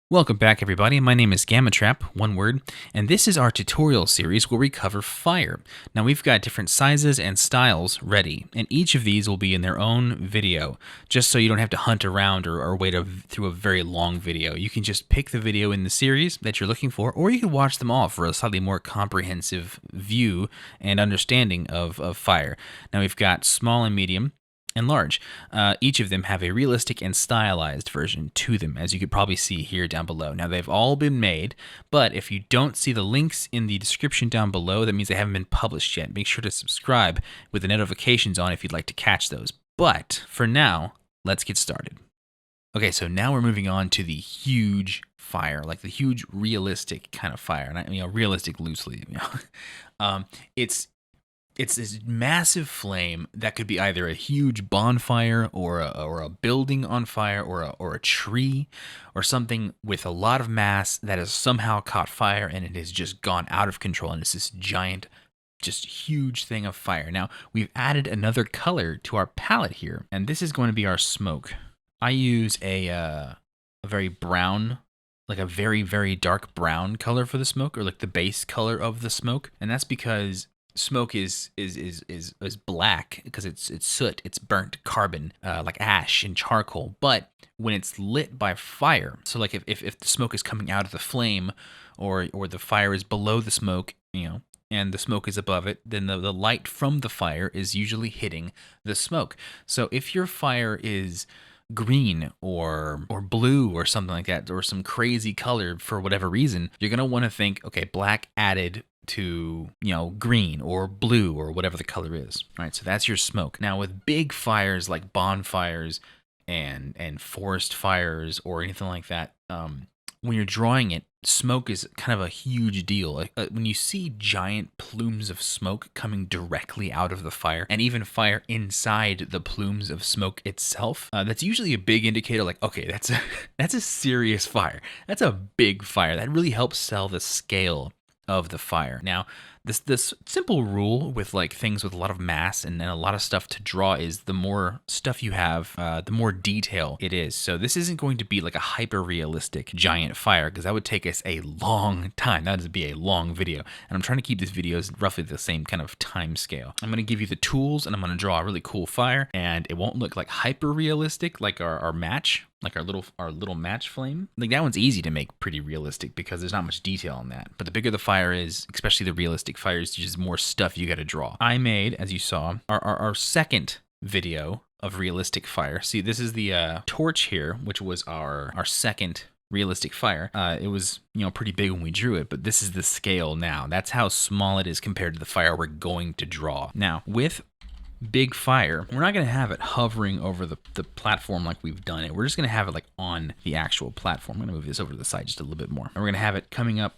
Welcome back, everybody. My name is Gammatrap, one word, and this is our tutorial series where we cover fire. Now, we've got different sizes and styles ready, and each of these will be in their own video, just so you don't have to hunt around or wait through a very long video. You can just pick the video in the series that you're looking for, or you can watch them all for a slightly more comprehensive view and understanding of fire. Now, we've got small and medium and large. Each of them have a realistic and stylized version to them, as you could probably see here down below. Now, they've all been made, but if you don't see the links in the description down below, that means they haven't been published yet. Make sure to subscribe with the notifications on if you'd like to catch those. But for now, let's get started. Okay, so now we're moving on to the huge fire, like the huge realistic kind of fire. And I mean, realistic loosely. It's this massive flame that could be either a huge bonfire or a building on fire or a tree or something with a lot of mass that has somehow caught fire and it has just gone out of control, and it's this giant, just huge thing of fire. Now, we've added another color to our palette here, and this is going to be our smoke. I use a very brown, like a very, very dark brown color for the smoke, or like the base color of the smoke, and that's because smoke is black because it's soot, it's burnt carbon, like ash and charcoal. But when it's lit by fire, so like if the smoke is coming out of the flame, or the fire is below the smoke, and the smoke is above it, then the light from the fire is usually hitting the smoke. So if your fire is green or blue or something like that, or some crazy color for whatever reason, you're gonna want to think, okay, black added to green or blue or whatever the color is. All right, so that's your smoke. Now, with big fires like bonfires and forest fires or anything like that, when you're drawing it, smoke is kind of a huge deal. When you see giant plumes of smoke coming directly out of the fire, and even fire inside the plumes of smoke itself, that's usually a big indicator. Like, okay, that's a serious fire. That's a big fire. That really helps sell the scale of the fire. Now, this simple rule with like things with a lot of mass and a lot of stuff to draw is the more stuff you have, the more detail it is. So this isn't going to be like a hyper realistic giant fire, because that would take us a long time. That would be a long video, and I'm trying to keep these videos roughly the same kind of time scale. I'm going to give you the tools, and I'm going to draw a really cool fire, and it won't look like hyper realistic like our match, like our little match flame. Like, that one's easy to make pretty realistic because there's not much detail on that. But the bigger the fire is, especially the realistic fires, there's just more stuff you got to draw. I made, as you saw, our second video of realistic fire. See, this is the torch here, which was our second realistic fire. It was pretty big when we drew it, but this is the scale now. That's how small it is compared to the fire we're going to draw. Now, with big fire, we're not going to have it hovering over the platform like we've done it. We're just going to have it like on the actual platform. I'm going to move this over to the side just a little bit more. And we're going to have it coming up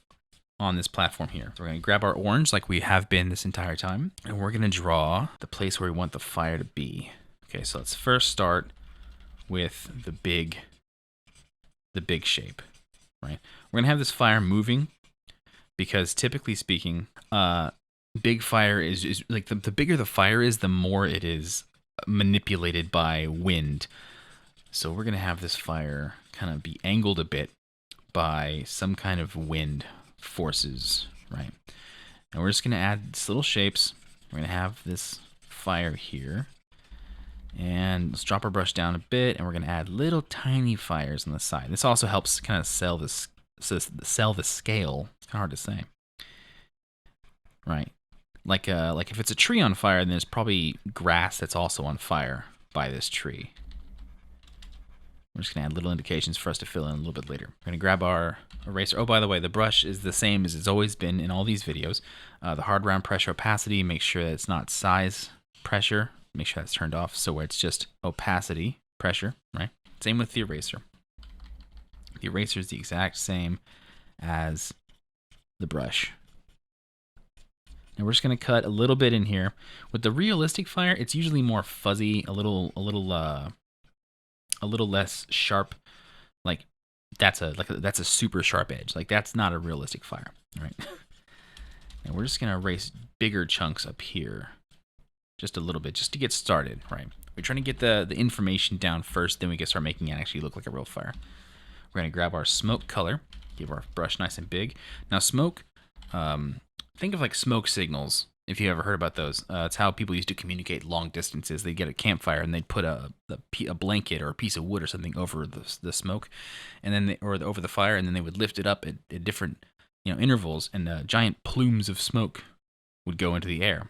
on this platform here. So we're going to grab our orange like we have been this entire time, and we're going to draw the place where we want the fire to be. Okay, so let's first start with the big shape, right? We're going to have this fire moving because, typically speaking, big fire is like the bigger the fire is, the more it is manipulated by wind. So we're going to have this fire kind of be angled a bit by some kind of wind forces, right? And we're just going to add these little shapes. We're going to have this fire here, and let's drop our brush down a bit, and we're going to add little tiny fires on the side. This also helps kind of sell the scale. It's kind of hard to say, right? Like if it's a tree on fire, then there's probably grass that's also on fire by this tree. We're just going to add little indications for us to fill in a little bit later. We're going to grab our eraser. Oh, by the way, the brush is the same as it's always been in all these videos. The hard round pressure opacity, make sure that it's not size pressure. Make sure that's turned off, so where it's just opacity pressure, right? Same with the eraser. The eraser is the exact same as the brush. And we're just going to cut a little bit in here. With the realistic fire, it's usually more fuzzy, a little less sharp. Like that's a super sharp edge. Like, that's not a realistic fire, right? And we're just going to erase bigger chunks up here, just a little bit, just to get started, right? We're trying to get the information down first, then we can start making it actually look like a real fire. We're going to grab our smoke color, give our brush nice and big. Now smoke, think of like smoke signals, if you ever heard about those. It's how people used to communicate long distances. They'd get a campfire and they'd put a blanket or a piece of wood or something over the smoke, and then over the fire, and then they would lift it up at different intervals, and giant plumes of smoke would go into the air,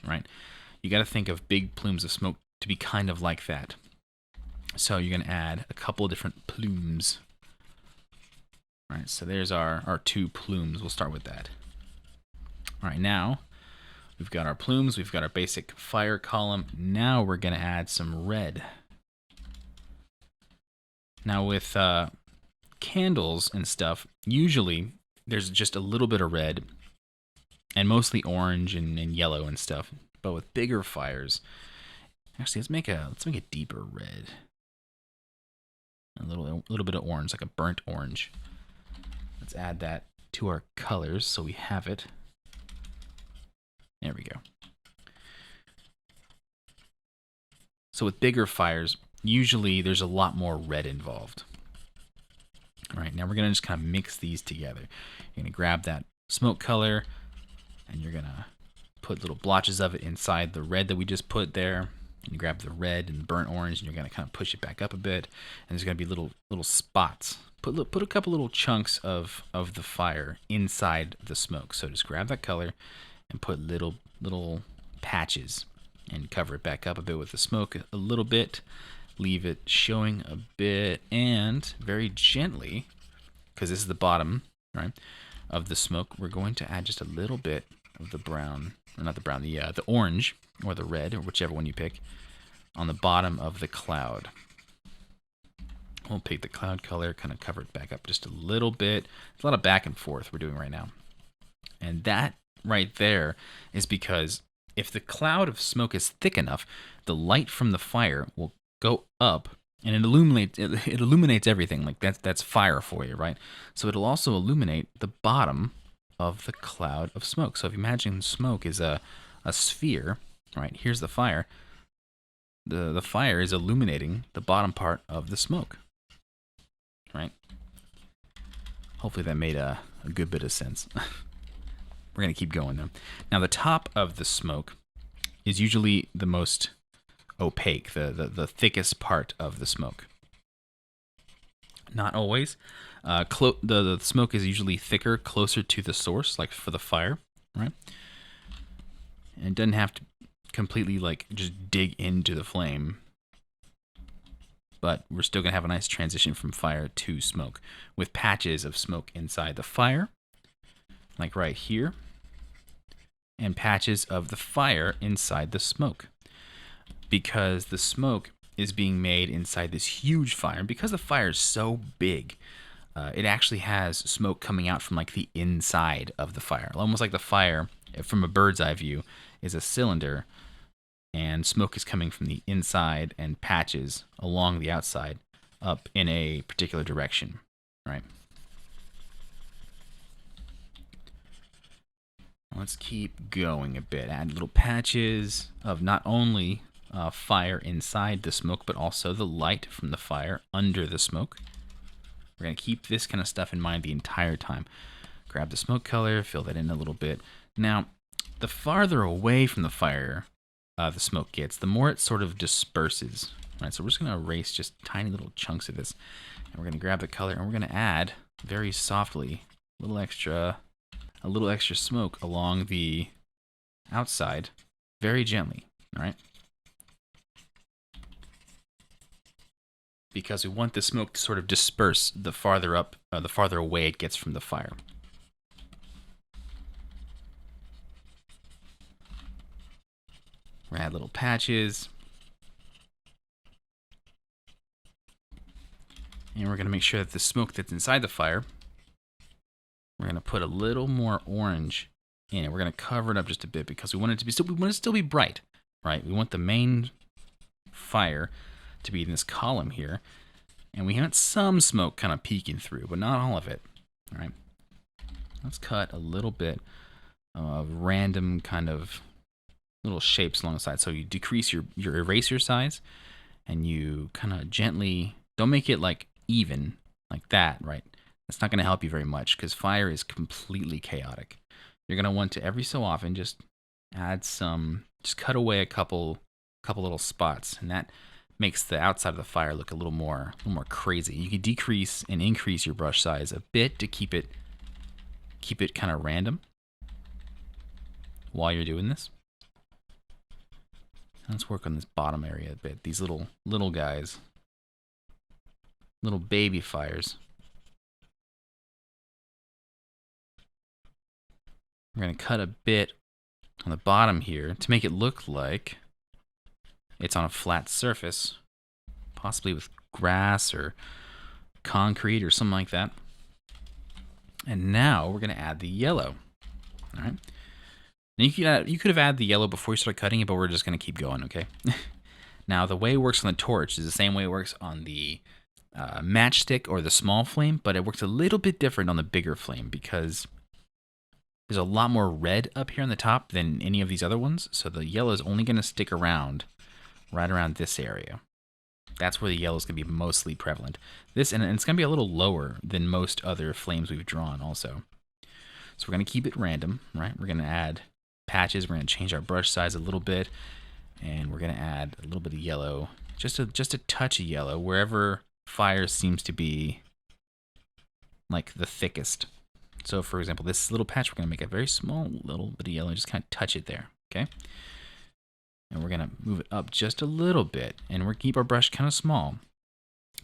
right? You got to think of big plumes of smoke to be kind of like that. So you're going to add a couple of different plumes. All right, so there's our 2 plumes. We'll start with that. All right, now we've got our plumes. We've got our basic fire column. Now we're going to add some red. Now with candles and stuff, usually there's just a little bit of red and mostly orange and yellow and stuff. But with bigger fires, actually let's make a deeper red. A little bit of orange, like a burnt orange. Let's add that to our colors so we have it. There we go. So with bigger fires, usually there's a lot more red involved. All right, now we're going to just kind of mix these together. You're going to grab that smoke color, and you're going to put little blotches of it inside the red that we just put there. And you grab the red and the burnt orange, and you're going to kind of push it back up a bit. And there's going to be little spots. Put a couple little chunks of the fire inside the smoke. So just grab that color and put little patches and cover it back up a bit with the smoke a little bit. Leave it showing a bit, and very gently, because this is the bottom, right, of the smoke, we're going to add just a little bit of the brown, or not the brown, the orange or the red, or whichever one you pick, on the bottom of the cloud. We'll pick the cloud color, kind of cover it back up just a little bit. There's a lot of back and forth we're doing right now. And that right there is because if the cloud of smoke is thick enough, the light from the fire will go up and it illuminates everything. Like that's fire for you, right? So it'll also illuminate the bottom of the cloud of smoke. So if you imagine smoke is a sphere, right? Here's the fire. The fire is illuminating the bottom part of the smoke, right? Hopefully that made a good bit of sense. We're going to keep going though. Now the top of the smoke is usually the most opaque, the thickest part of the smoke. Not always. The smoke is usually thicker, closer to the source, like for the fire, right? And it doesn't have to completely like just dig into the flame, but we're still gonna have a nice transition from fire to smoke with patches of smoke inside the fire, like right here, and patches of the fire inside the smoke, because the smoke is being made inside this huge fire. And because the fire is so big, it actually has smoke coming out from like the inside of the fire, almost like the fire from a bird's eye view is a cylinder, and smoke is coming from the inside and patches along the outside up in a particular direction, right? Let's keep going a bit. Add little patches of not only fire inside the smoke, but also the light from the fire under the smoke. We're going to keep this kind of stuff in mind the entire time. Grab the smoke color, fill that in a little bit. Now, the farther away from the fire the smoke gets, the more it sort of disperses. Right, so we're just going to erase just tiny little chunks of this. And we're going to grab the color, and we're going to add very softly a little extra smoke along the outside, very gently, all right? Because we want the smoke to sort of disperse the farther up, the farther away it gets from the fire. We're gonna add little patches. And we're gonna make sure that the smoke that's inside the fire, we're gonna put a little more orange in it. We're gonna cover it up just a bit because we want it to be still be bright, right? We want the main fire to be in this column here, and we want some smoke kind of peeking through, but not all of it. All right, let's cut a little bit of random kind of little shapes along the side. So you decrease your eraser size, and you kind of gently, don't make it like even, like that, right? That's not going to help you very much because fire is completely chaotic. You're going to want to every so often just add some, just cut away a couple little spots, and that makes the outside of the fire look a little more crazy. You can decrease and increase your brush size a bit to keep it kind of random while you're doing this. Let's work on this bottom area a bit. These little guys, little baby fires. We're going to cut a bit on the bottom here to make it look like it's on a flat surface, possibly with grass or concrete or something like that. And now we're going to add the yellow. All right. Now you could have added the yellow before you started cutting it, but we're just going to keep going, okay? Now, the way it works on the torch is the same way it works on the matchstick or the small flame, but it works a little bit different on the bigger flame because there's a lot more red up here on the top than any of these other ones. So the yellow is only going to stick around right around this area. That's where the yellow is going to be mostly prevalent. And it's going to be a little lower than most other flames we've drawn also. So we're going to keep it random, right? We're going to add patches. We're going to change our brush size a little bit. And we're going to add a little bit of yellow, just a touch of yellow, wherever fire seems to be like the thickest. So for example, this little patch, we're going to make a very small little bit of yellow, just kind of touch it there, okay? And we're going to move it up just a little bit, and we're going to keep our brush kind of small.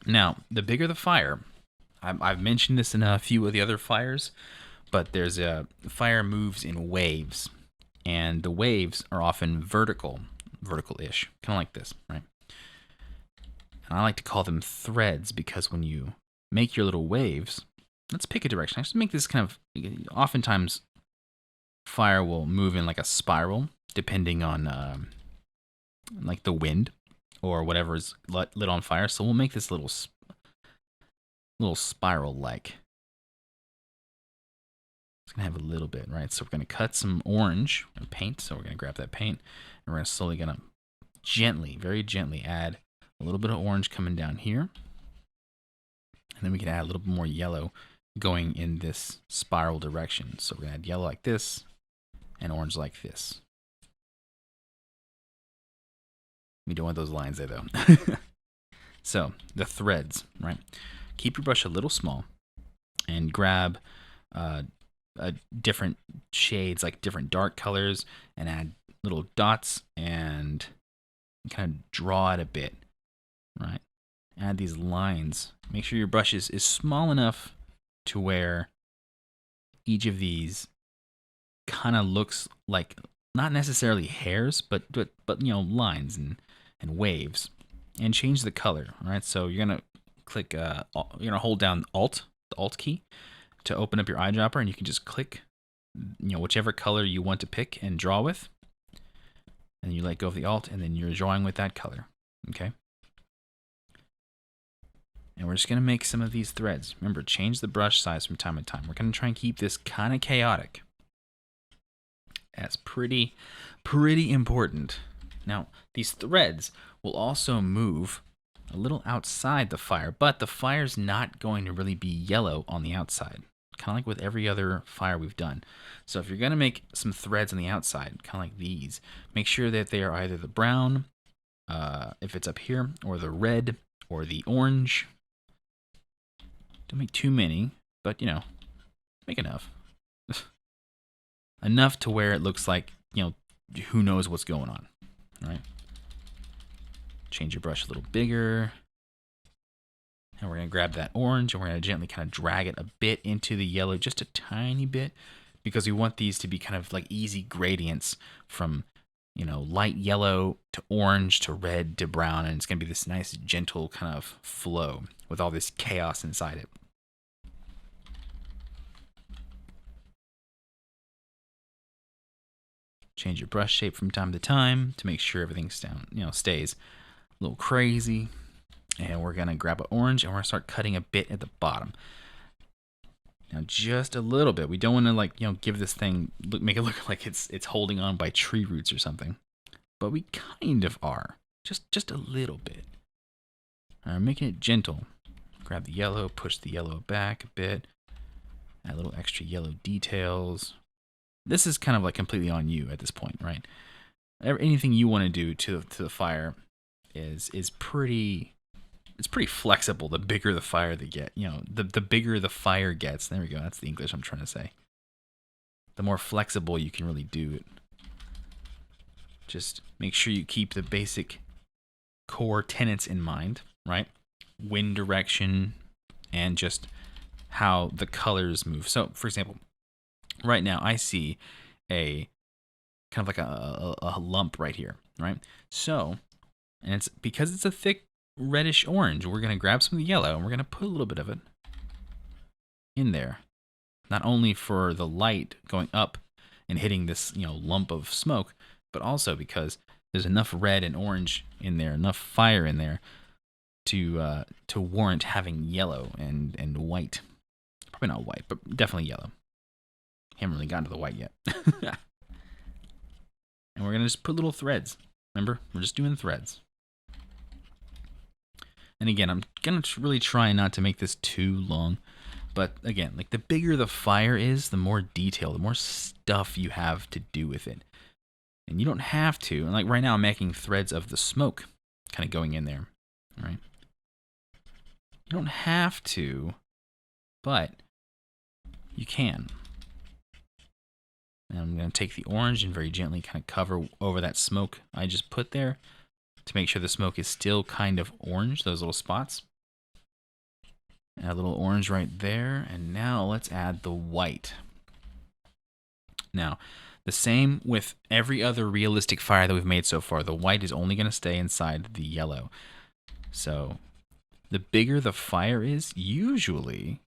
Now, the bigger the fire, I've mentioned this in a few of the other fires, but there's a fire moves in waves, and the waves are often vertical-ish, kind of like this, right? And I like to call them threads because when you make your little waves, let's pick a direction. I just make this kind of, oftentimes fire will move in like a spiral depending on like the wind or whatever is lit on fire. So we'll make this little spiral like. It's going to have a little bit, right? So we're going to cut some orange paint. So we're going to grab that paint and we're going to slowly gently, very gently add a little bit of orange coming down here. And then we can add a little bit more yellow going in this spiral direction. So we're going to add yellow like this and orange like this. We don't want those lines there though. So the threads, right? Keep your brush a little small and grab different shades, like different dark colors, and add little dots and kind of draw it a bit, right? Add these lines. Make sure your brush is small enough to where each of these kind of looks like not necessarily hairs, but you know, lines and waves. And change the color, right? So you're gonna click, you're gonna hold down the Alt key to open up your eyedropper, and you can just click, you know, whichever color you want to pick and draw with. And you let go of the Alt, and then you're drawing with that color, okay? And we're just gonna make some of these threads. Remember, change the brush size from time to time. We're gonna try and keep this kind of chaotic. That's pretty important. Now, these threads will also move a little outside the fire, but the fire's not going to really be yellow on the outside, kind of like with every other fire we've done. So if you're going to make some threads on the outside, kind of like these, make sure that they are either the brown, if it's up here, or the red, or the orange. Don't make too many, but, you know, make enough. Enough to where it looks like, you know, who knows what's going on, right? Change your brush a little bigger. And we're going to grab that orange and we're going to gently kind of drag it a bit into the yellow, just a tiny bit, because we want these to be kind of like easy gradients from, you know, light yellow to orange to red to brown. And it's going to be this nice, gentle kind of flow with all this chaos inside it. Change your brush shape from time to time to make sure everything's down, you know, stays a little crazy. And we're gonna grab an orange and we're gonna start cutting a bit at the bottom. Now, just a little bit. We don't want to, like, you know, give this thing make it look like it's holding on by tree roots or something, but we kind of are. Just a little bit. Making it gentle. Grab the yellow, push the yellow back a bit. Add a little extra yellow details. This is kind of like completely on you at this point, right? Anything you want to do to the fire is pretty. It's pretty flexible. The bigger the fire they get, the bigger the fire gets. There we go. That's the English I'm trying to say. The more flexible you can really do it. Just make sure you keep the basic core tenets in mind, right? Wind direction and just how the colors move. So, for example, right now I see a kind of like a lump right here, right? So, and it's because it's a thick reddish orange, we're going to grab some of the yellow and we're going to put a little bit of it in there. Not only for the light going up and hitting this, lump of smoke, but also because there's enough red and orange in there, enough fire in there to warrant having yellow and white. Probably not white, but definitely yellow. Haven't really gotten to the white yet. And we're going to just put little threads. Remember, we're just doing threads. And again, I'm going to really try not to make this too long. But again, like the bigger the fire is, the more detail, the more stuff you have to do with it. And you don't have to. And like right now, I'm making threads of the smoke kind of going in there. All right. You don't have to, but you can. And I'm going to take the orange and very gently kind of cover over that smoke I just put there to make sure the smoke is still kind of orange, those little spots. Add a little orange right there. And now let's add the white. Now, the same with every other realistic fire that we've made so far. The white is only going to stay inside the yellow. So the bigger the fire is, usually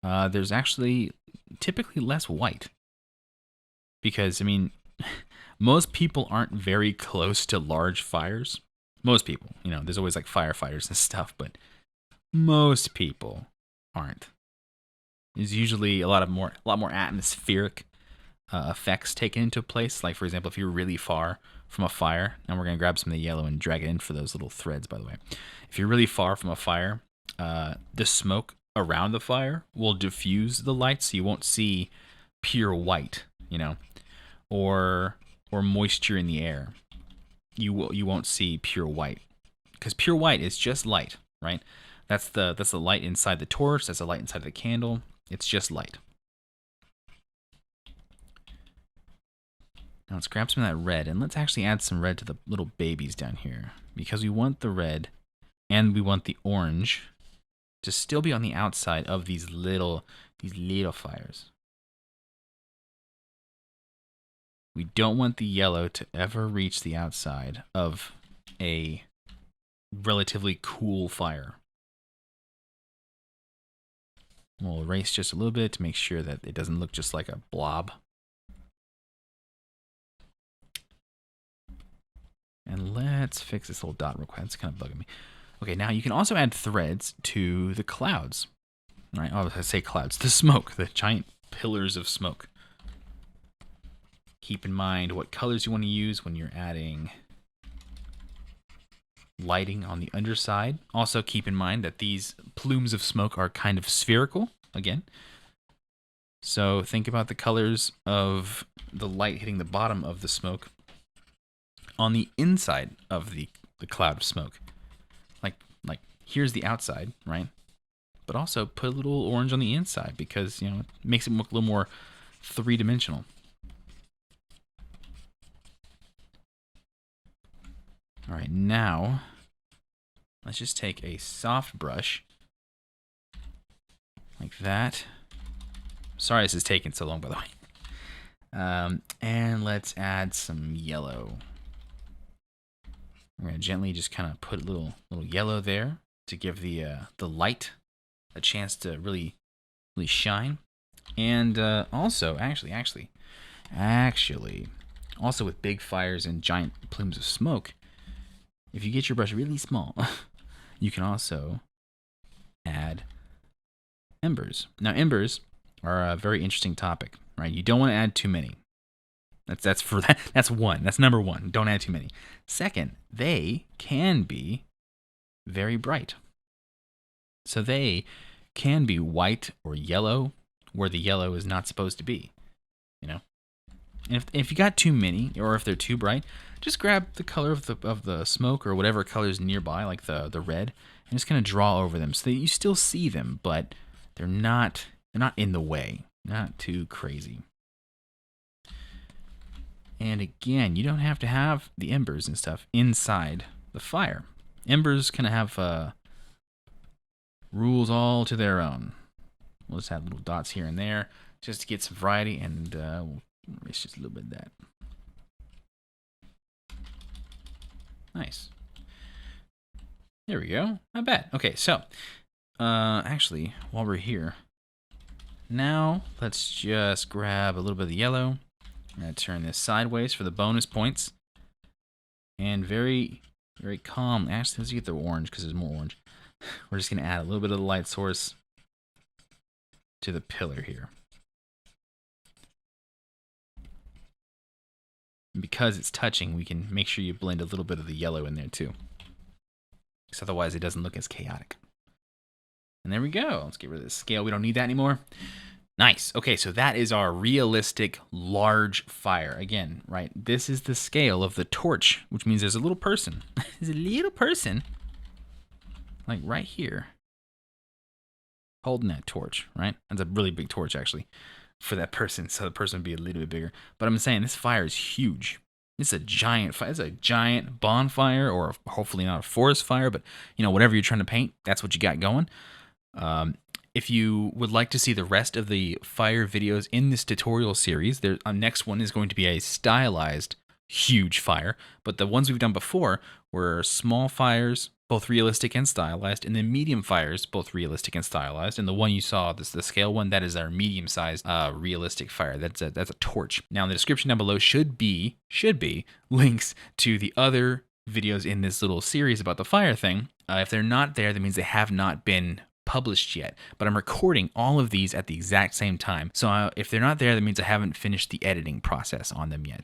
there's actually typically less white. Because, I mean, most people aren't very close to large fires. Most people, there's always like firefighters and stuff, but most people aren't. There's usually a lot more atmospheric effects taken into place. Like, for example, if you're really far from a fire, and we're going to grab some of the yellow and drag it in for those little threads, by the way. If you're really far from a fire, the smoke around the fire will diffuse the light, so you won't see pure white, or moisture in the air. You won't see pure white, because pure white is just light, right? That's the light inside the torch. That's the light inside the candle. It's just light. Now let's grab some of that red, and let's actually add some red to the little babies down here, because we want the red and we want the orange to still be on the outside of these little fires. We don't want the yellow to ever reach the outside of a relatively cool fire. We'll erase just a little bit to make sure that it doesn't look just like a blob. And let's fix this little dot real quick. It's kind of bugging me. Okay, now you can also add threads to the clouds. All right, I say clouds, the smoke, the giant pillars of smoke. Keep in mind what colors you want to use when you're adding lighting on the underside. Also keep in mind that these plumes of smoke are kind of spherical, again. So think about the colors of the light hitting the bottom of the smoke on the inside of the cloud of smoke. Like here's the outside, right? But also put a little orange on the inside because, it makes it look a little more three-dimensional. All right, now let's just take a soft brush like that. Sorry this is taking so long, by the way. And let's add some yellow. We're gonna gently just kind of put a little yellow there to give the light a chance to really shine. And also, actually, also with big fires and giant plumes of smoke, if you get your brush really small, you can also add embers. Now, embers are a very interesting topic, right? You don't want to add too many. That's one. That's number one. Don't add too many. Second, they can be very bright. So they can be white or yellow where the yellow is not supposed to be, you know? And if you got too many or if they're too bright, just grab the color of the smoke or whatever color is nearby, like the red, and just kind of draw over them so that you still see them, but they're not in the way. Not too crazy. And again, you don't have to have the embers and stuff inside the fire. Embers kind of have rules all to their own. We'll just have little dots here and there just to get some variety, and we'll erase just a little bit of that. Nice. There we go. Not bad. Okay, so actually, while we're here, now let's just grab a little bit of the yellow. I'm going to turn this sideways for the bonus points. And very, very calm. Actually, let's get the orange because there's more orange. We're just going to add a little bit of the light source to the pillar here. And because it's touching, we can make sure you blend a little bit of the yellow in there too. Because otherwise it doesn't look as chaotic. And there we go. Let's get rid of the scale. We don't need that anymore. Nice. Okay, so that is our realistic large fire. Again, right, this is the scale of the torch, which means there's a little person. There's a little person, like right here, holding that torch, right? That's a really big torch, actually, for that person, so the person would be a little bit bigger. But I'm saying this fire is huge. It's a giant fire. It's a giant bonfire, or hopefully not a forest fire, but, you know, whatever you're trying to paint, that's what you got going. If you would like to see the rest of the fire videos in this tutorial series, the next one is going to be a stylized huge fire. But the ones we've done before were small fires, both realistic and stylized, and then medium fires, both realistic and stylized. And the one you saw, this the scale one, that is our medium-sized realistic fire. That's a torch. Now in the description down below should be links to the other videos in this little series about the fire thing. If they're not there, that means they have not been published yet, but I'm recording all of these at the exact same time. So if they're not there, that means I haven't finished the editing process on them yet.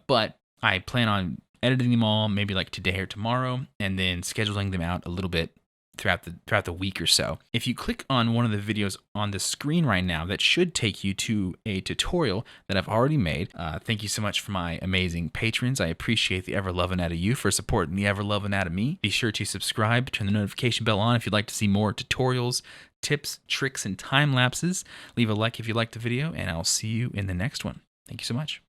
But I plan on editing them all maybe like today or tomorrow, and then scheduling them out a little bit throughout the week or so. If you click on one of the videos on the screen right now, that should take you to a tutorial that I've already made. Thank you so much for my amazing patrons. I appreciate the ever-loving out of you for supporting the ever-loving out of me. Be sure to subscribe, turn the notification bell on if you'd like to see more tutorials, tips, tricks, and time lapses. Leave a like if you liked the video, and I'll see you in the next one. Thank you so much.